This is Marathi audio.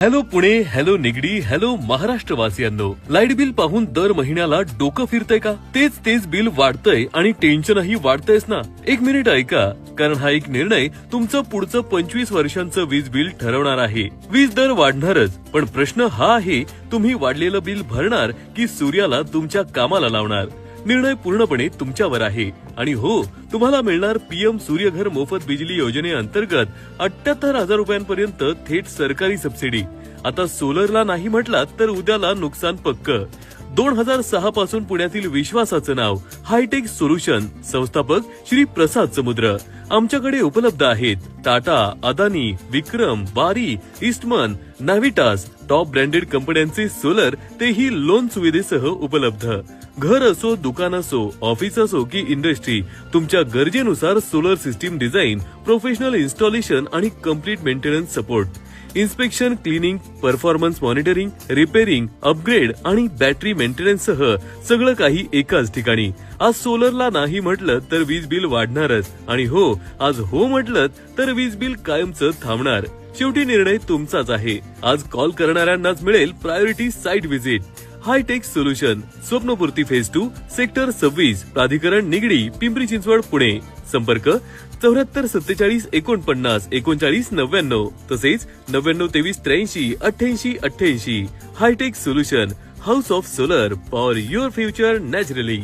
Hello Pune, hello Nigdi, hello महाराष्ट्रवासियांनो. लाईट बिल पाहून दर महिन्याला डोकं फिरतंय का? तेच बिल वाढतंय आणि टेन्शनही वाढतंयच ना. एक मिनिट ऐका, कारण हा एक निर्णय तुमचं पुढचं 25 वर्षांचं वीज बिल ठरवणार आहे. वीज दर वाढणारच, पण प्रश्न हा आहे, तुम्ही वाढलेलं बिल भरणार की सूर्याला तुमच्या कामाला लावणार? निर्णय पूर्णपणे तुमच्यावर आहे. आणि हो, तुम्हाला मिळणार पीएम सूर्यघर मोफत बिजली योजनेअंतर्गत 78,000 रुपयांपर्यंत थेट सरकारी सबसिडी. आता सोलरला नाही म्हटलात तर उद्याला नुकसान पक्क. 2006 पासून पुण्यातील विश्वासाचं नाव हायटेक सोल्युशन, संस्थापक श्री प्रसाद समुद्र. आमच्याकडे उपलब्ध आहेत टाटा, अदानी, विक्रम, बारी, ईस्टमन, नाव्हिटास, टॉप ब्रँडेड कंपन्यांचे सोलर, तेही लोन सुविधेसह उपलब्ध. घर असो, दुकान असो, ऑफिस असो की इंडस्ट्री, तुमच्या गरजेनुसार solar system design, professional installation आणि complete maintenance support. Inspection, cleaning, performance monitoring, repairing, upgrade आणि बॅटरी मेंटेनन्स सह सगळं काही एकाच ठिकाणी. आज सोलरला नाही म्हटलं तर वीज बिल वाढणारच, आणि हो, आज हो म्हटलं तर वीज बिल कायमचं थांबणार. शेवटी निर्णय तुमचाच आहे. आज कॉल करणाऱ्यांनाच मिळेल priority site visit. Hitech solution, Swapnapurti phase 2, sector 26, Pradhikaran Nigdi, Pimpri Chinchwad, Pune. संपर्क 74 47 49 39 99, तसेच 99 23 83 88 88. Hitech solution, house of solar, power your future naturally.